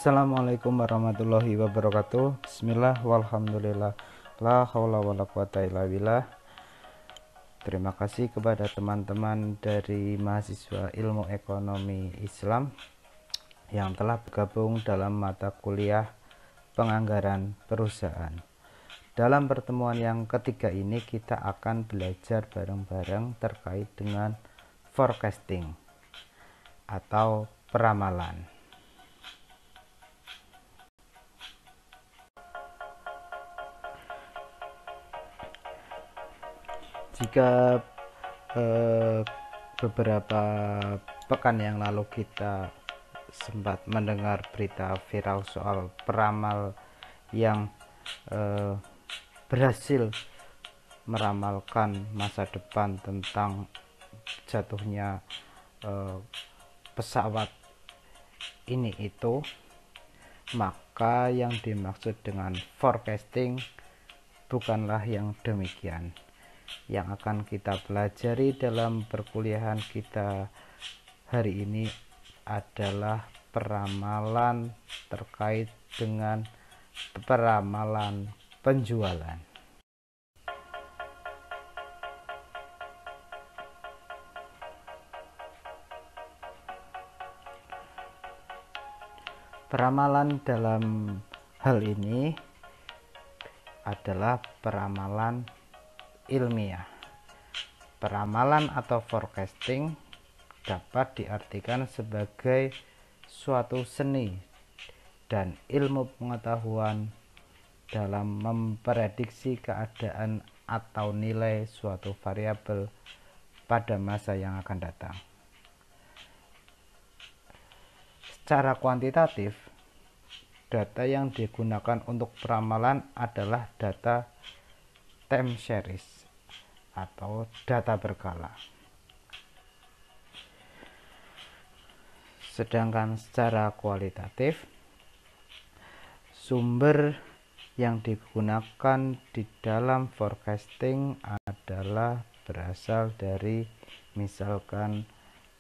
Assalamualaikum warahmatullahi wabarakatuh. Bismillah walhamdulillah, la haula wala quwata illa billah. Terima kasih kepada teman-teman dari mahasiswa ilmu ekonomi Islam yang telah bergabung dalam mata kuliah penganggaran perusahaan. Dalam pertemuan yang ketiga ini kita akan belajar bareng-bareng terkait dengan forecasting atau peramalan. Jika beberapa pekan yang lalu kita sempat mendengar berita viral soal peramal yang berhasil meramalkan masa depan tentang jatuhnya pesawat ini itu, maka yang dimaksud dengan forecasting bukanlah yang demikian. Yang akan kita pelajari dalam perkuliahan kita hari ini adalah peramalan terkait dengan peramalan penjualan. Peramalan dalam hal ini adalah peramalan ilmiah. Peramalan atau forecasting dapat diartikan sebagai suatu seni dan ilmu pengetahuan dalam memprediksi keadaan atau nilai suatu variabel pada masa yang akan datang. Secara kuantitatif, data yang digunakan untuk peramalan adalah data time series atau data berkala. Sedangkan secara kualitatif, sumber yang digunakan di dalam forecasting adalah berasal dari misalkan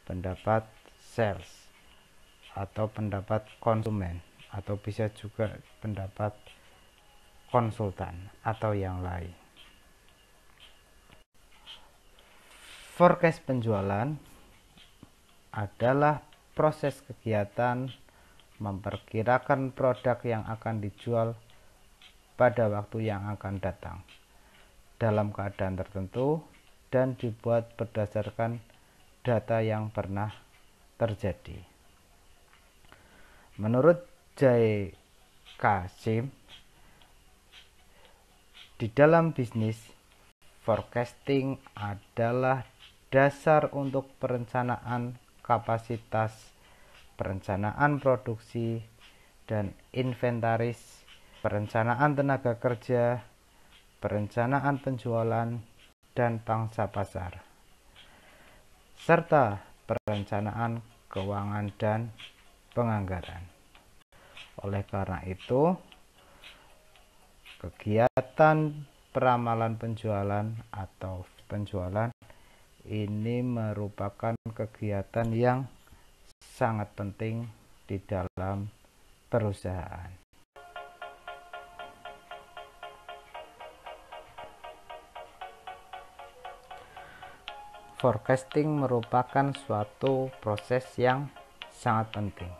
pendapat sales atau pendapat konsumen, atau bisa juga pendapat konsultan atau yang lain. Forecast penjualan adalah proses kegiatan memperkirakan produk yang akan dijual pada waktu yang akan datang dalam keadaan tertentu dan dibuat berdasarkan data yang pernah terjadi. Menurut Jay Kasim, di dalam bisnis, forecasting adalah dasar untuk perencanaan kapasitas, perencanaan produksi dan inventaris, perencanaan tenaga kerja, perencanaan penjualan dan pangsa pasar, serta perencanaan keuangan dan penganggaran. Oleh karena itu, kegiatan peramalan penjualan atau penjualan ini merupakan kegiatan yang sangat penting di dalam perusahaan. Forecasting merupakan suatu proses yang sangat penting.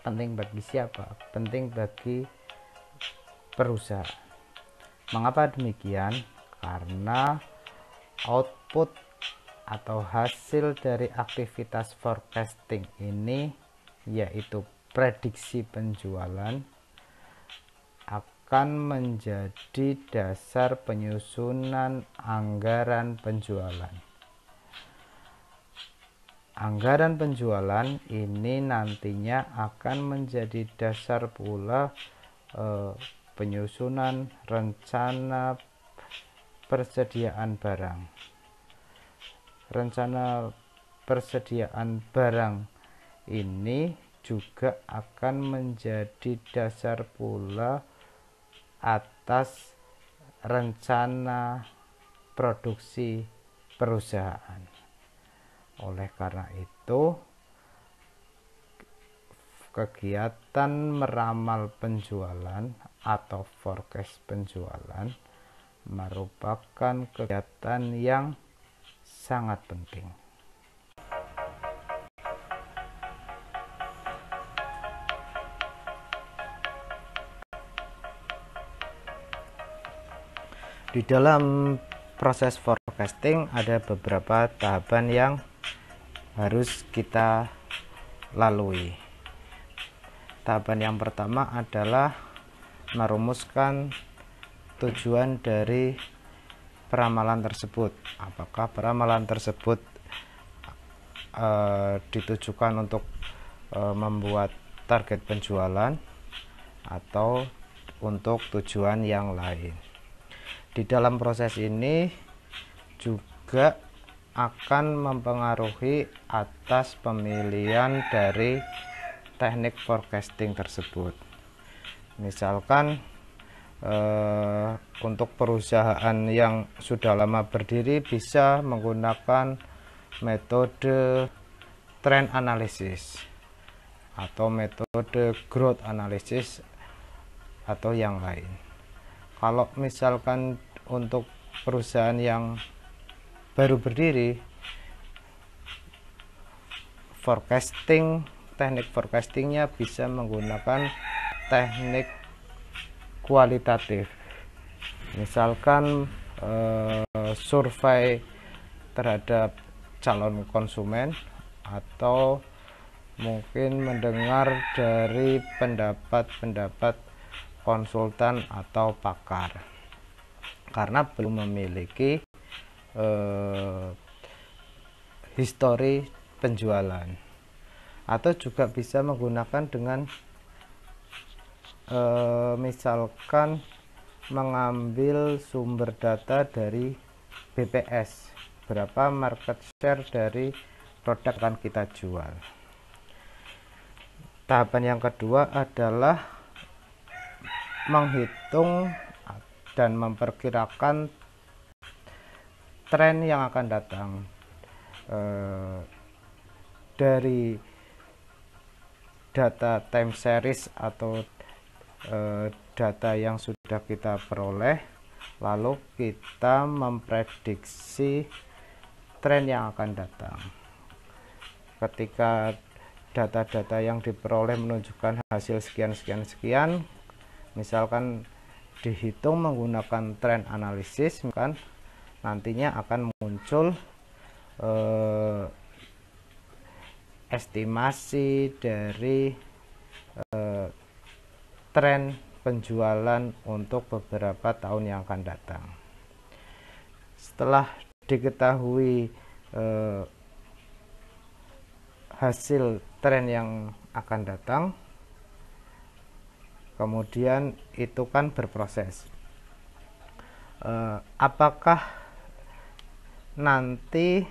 Penting bagi siapa? Penting bagi perusahaan. Mengapa demikian? Karena output atau hasil dari aktivitas forecasting ini, yaitu prediksi penjualan, akan menjadi dasar penyusunan anggaran penjualan. Anggaran penjualan ini nantinya akan menjadi dasar pula penyusunan rencana persediaan barang. Rencana persediaan barang ini juga akan menjadi dasar pula atas rencana produksi perusahaan. Oleh karena itu, kegiatan meramal penjualan atau forecast penjualan merupakan kegiatan yang sangat penting. Di dalam proses forecasting ada beberapa tahapan yang harus kita lalui. Tahapan yang pertama adalah merumuskan tujuan dari peramalan tersebut. Apakah peramalan tersebut ditujukan untuk membuat target penjualan atau untuk tujuan yang lain. Di dalam proses ini juga akan mempengaruhi atas pemilihan dari teknik forecasting tersebut. Misalkan untuk perusahaan yang sudah lama berdiri bisa menggunakan metode trend analysis atau metode growth analysis atau yang lain. Kalau misalkan untuk perusahaan yang baru berdiri, teknik forecastingnya bisa menggunakan teknik kualitatif. Misalkan survei terhadap calon konsumen atau mungkin mendengar dari pendapat konsultan atau pakar, karena belum memiliki histori penjualan. Atau juga bisa menggunakan dengan misalkan mengambil sumber data dari BPS, berapa market share dari produk yang kita jual. Tahapan yang kedua adalah menghitung dan memperkirakan tren yang akan datang dari data time series atau data yang sudah kita peroleh, lalu kita memprediksi tren yang akan datang. Ketika data-data yang diperoleh menunjukkan hasil sekian, misalkan dihitung menggunakan trend analysis, kan nantinya akan muncul estimasi dari tren penjualan untuk beberapa tahun yang akan datang. Setelah diketahui hasil tren yang akan datang, kemudian itu kan berproses. Apakah nanti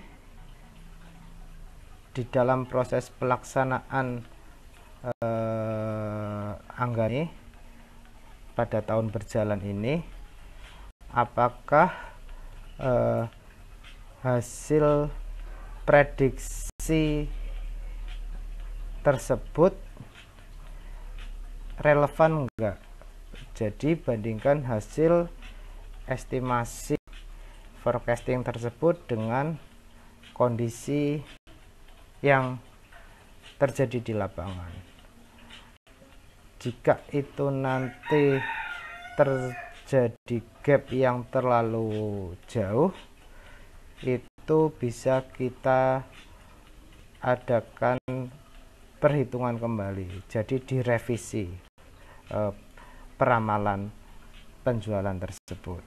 di dalam proses pelaksanaan anggaran pada tahun berjalan ini, apakah hasil prediksi tersebut relevan enggak? Jadi bandingkan hasil estimasi forecasting tersebut dengan kondisi yang terjadi di lapangan. Jika itu nanti terjadi gap yang terlalu jauh, itu bisa kita adakan perhitungan kembali, jadi direvisi peramalan penjualan tersebut.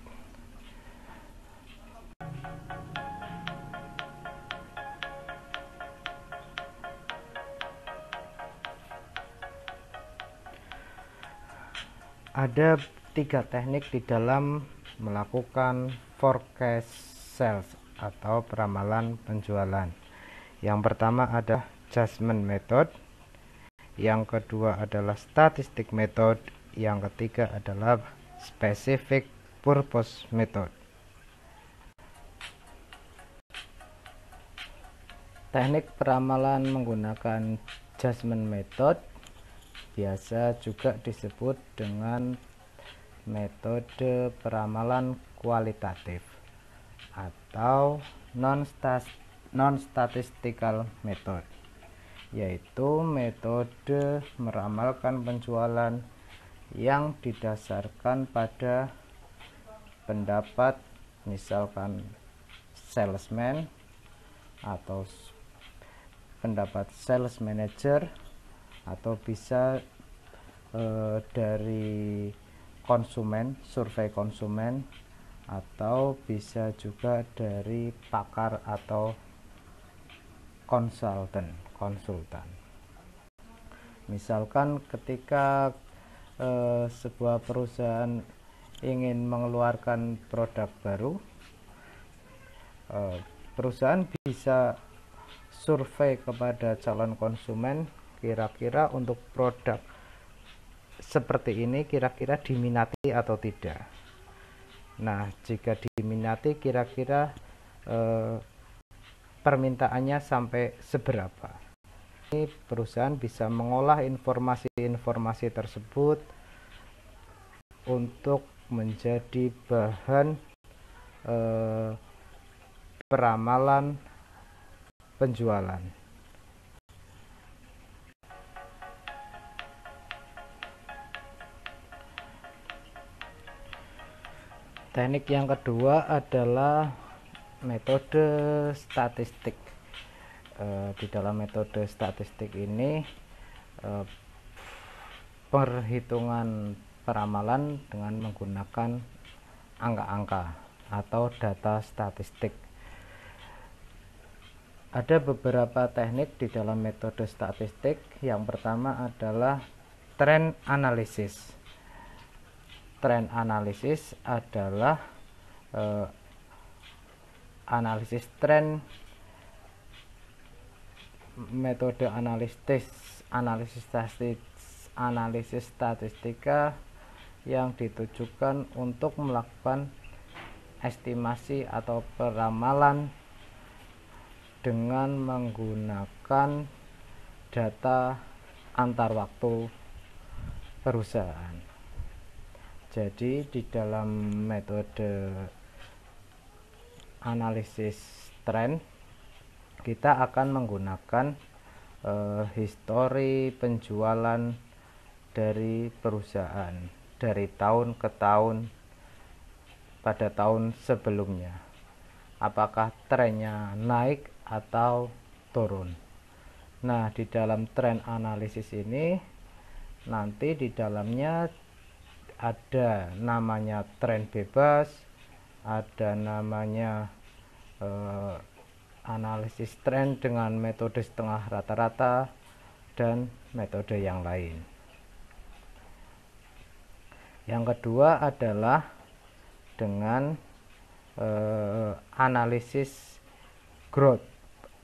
Ada 3 teknik di dalam melakukan forecast sales atau peramalan penjualan. Yang pertama ada judgment method, yang kedua adalah statistic method, yang ketiga adalah specific purpose method. Teknik peramalan menggunakan judgment method biasa juga disebut dengan metode peramalan kualitatif atau non-statistical method, yaitu metode meramalkan penjualan yang didasarkan pada pendapat misalkan salesman atau pendapat sales manager, atau bisa dari konsumen, survei konsumen, atau bisa juga dari pakar atau konsultan. Misalkan ketika sebuah perusahaan ingin mengeluarkan produk baru, perusahaan bisa survei kepada calon konsumen, kira-kira untuk produk seperti ini kira-kira diminati atau tidak. Nah, jika diminati, kira-kira permintaannya sampai seberapa. Ini perusahaan bisa mengolah informasi-informasi tersebut untuk menjadi bahan peramalan penjualan. Teknik yang kedua adalah metode statistik. Di dalam metode statistik ini perhitungan peramalan dengan menggunakan angka-angka atau data statistik. Ada beberapa teknik di dalam metode statistik. Yang pertama adalah trend analysis. Trend analysis adalah analisis tren, metode analisis statistika yang ditujukan untuk melakukan estimasi atau peramalan dengan menggunakan data antar waktu perusahaan. Jadi di dalam metode analisis tren kita akan menggunakan histori penjualan dari perusahaan dari tahun ke tahun pada tahun sebelumnya. Apakah trennya naik atau turun? Nah, di dalam tren analisis ini nanti di dalamnya ada namanya tren bebas, ada namanya analisis tren dengan metode setengah rata-rata, dan metode yang lain. Yang kedua adalah dengan analisis growth,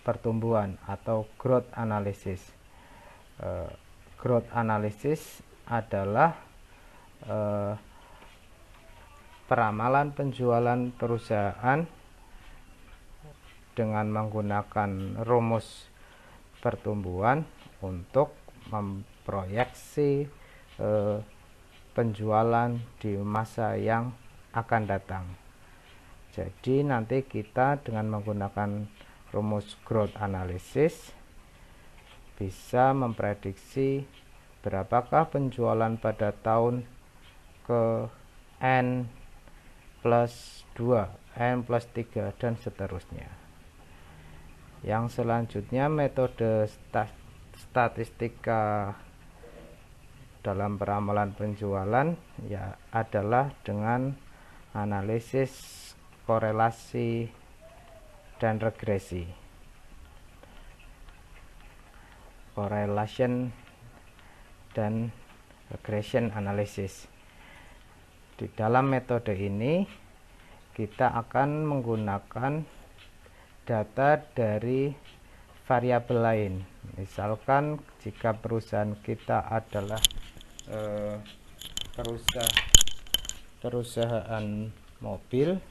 pertumbuhan, atau growth analysis. Growth analysis adalah peramalan penjualan perusahaan dengan menggunakan rumus pertumbuhan untuk memproyeksi penjualan di masa yang akan datang. Jadi nanti kita dengan menggunakan rumus growth analysis bisa memprediksi berapakah penjualan pada tahun ke N plus 2, N plus 3, dan seterusnya. Yang selanjutnya metode statistika dalam peramalan penjualan adalah dengan analisis korelasi dan regresi. Correlation dan regression analysis. Di dalam metode ini kita akan menggunakan data dari variabel lain. Misalkan jika perusahaan kita adalah perusahaan mobil,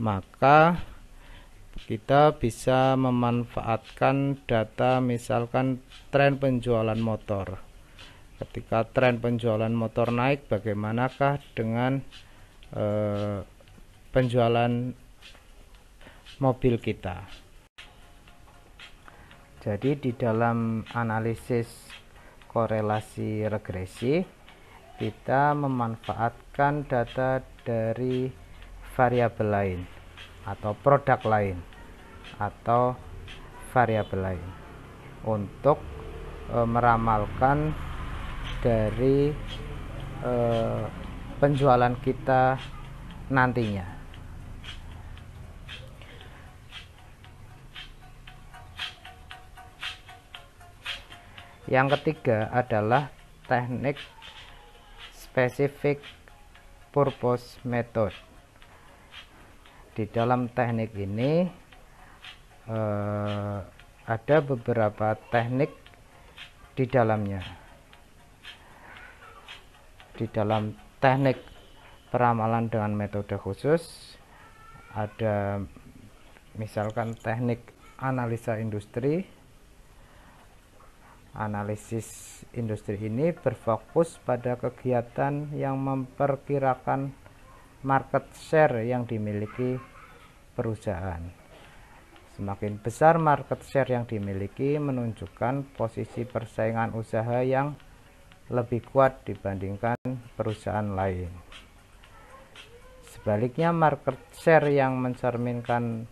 maka kita bisa memanfaatkan data misalkan tren penjualan motor. Ketika tren penjualan motor naik, bagaimanakah dengan penjualan mobil kita? Jadi di dalam analisis korelasi regresi, kita memanfaatkan data dari variabel lain atau produk lain atau variabel lain untuk meramalkan dari penjualan kita nantinya. Yang ketiga adalah teknik specific purpose method. Di dalam teknik ini ada beberapa teknik di dalamnya. Di dalam teknik peramalan dengan metode khusus ada misalkan teknik analisa industri. Analisis industri ini berfokus pada kegiatan yang memperkirakan market share yang dimiliki perusahaan. Semakin besar market share yang dimiliki menunjukkan posisi persaingan usaha yang lebih kuat dibandingkan perusahaan lain. Sebaliknya, market share yang mencerminkan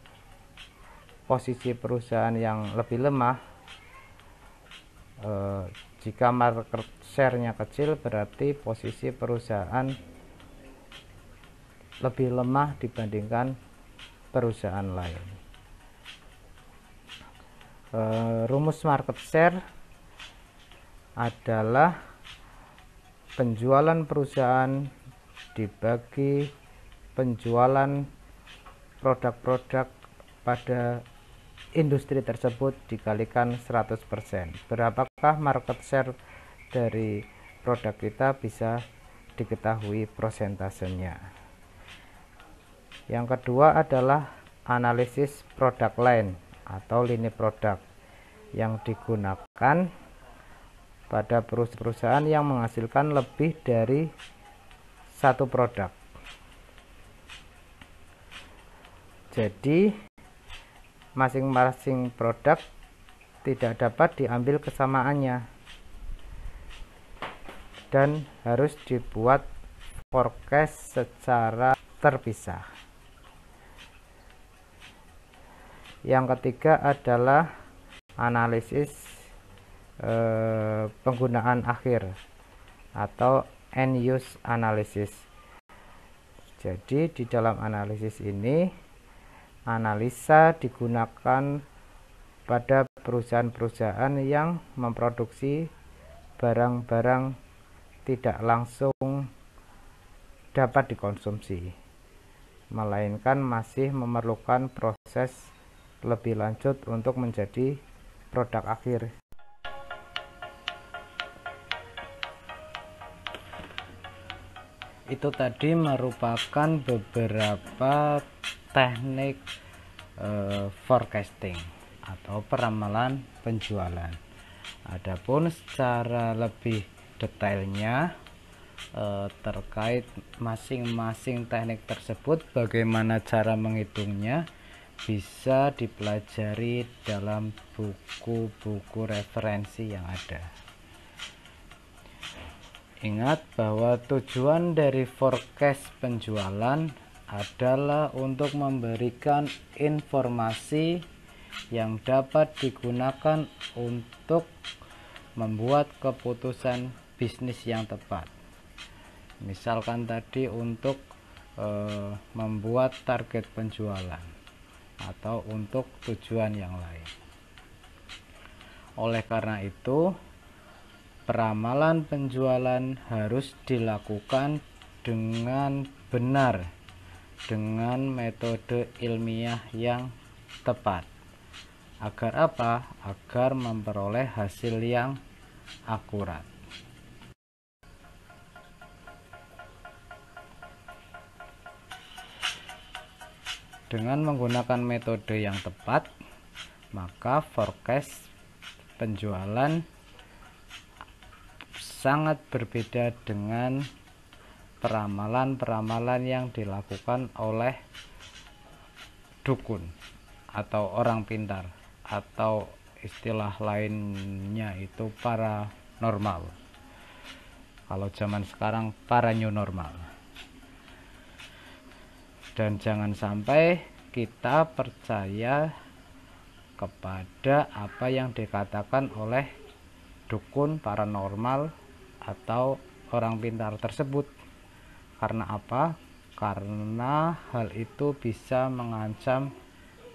posisi perusahaan yang lebih lemah. Jika market share-nya kecil, berarti posisi perusahaan lebih lemah dibandingkan perusahaan lain. Rumus market share adalah penjualan perusahaan dibagi penjualan produk-produk pada industri tersebut dikalikan 100%. Berapakah market share dari produk kita bisa diketahui prosentasenya. Yang kedua adalah analisis produk line atau lini produk yang digunakan pada perusahaan yang menghasilkan lebih dari satu produk. Jadi masing-masing produk tidak dapat diambil kesamaannya dan harus dibuat forecast secara terpisah. Yang ketiga adalah analisis penggunaan akhir atau end use analysis. Jadi di dalam analisis ini analisa digunakan pada perusahaan-perusahaan yang memproduksi barang-barang tidak langsung dapat dikonsumsi, melainkan masih memerlukan proses lebih lanjut untuk menjadi produk akhir. Itu tadi merupakan beberapa teknik forecasting atau peramalan penjualan. Adapun secara lebih detailnya terkait masing-masing teknik tersebut, bagaimana cara menghitungnya, bisa dipelajari dalam buku-buku referensi yang ada. Ingat bahwa tujuan dari forecast penjualan adalah untuk memberikan informasi yang dapat digunakan untuk membuat keputusan bisnis yang tepat. Misalkan tadi untuk membuat target penjualan atau untuk tujuan yang lain. Oleh karena itu, peramalan penjualan harus dilakukan dengan benar, dengan metode ilmiah yang tepat. Agar apa? Agar memperoleh hasil yang akurat. Dengan menggunakan metode yang tepat, maka forecast penjualan sangat berbeda dengan peramalan-peramalan yang dilakukan oleh dukun atau orang pintar, atau istilah lainnya itu paranormal. Kalau zaman sekarang para new normal. Dan jangan sampai kita percaya kepada apa yang dikatakan oleh dukun, paranormal, atau orang pintar tersebut. Karena apa? Karena hal itu bisa mengancam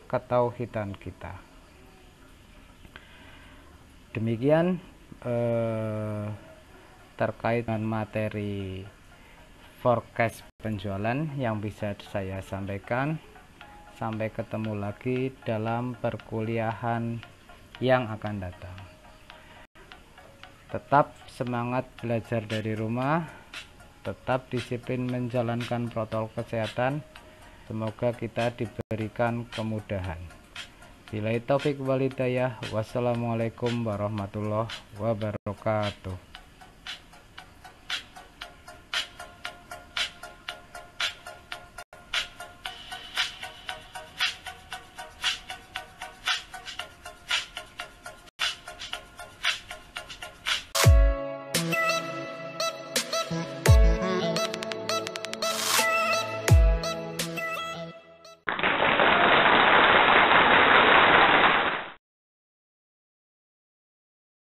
ketauhidan kita. Demikian terkait dengan materi forecast penjualan yang bisa saya sampaikan. Sampai ketemu lagi dalam perkuliahan yang akan datang. Tetap semangat belajar dari rumah, tetap disiplin menjalankan protokol kesehatan. Semoga kita diberikan kemudahan. Billahi taufik wal hidayah. Wassalamualaikum warahmatullahi wabarakatuh.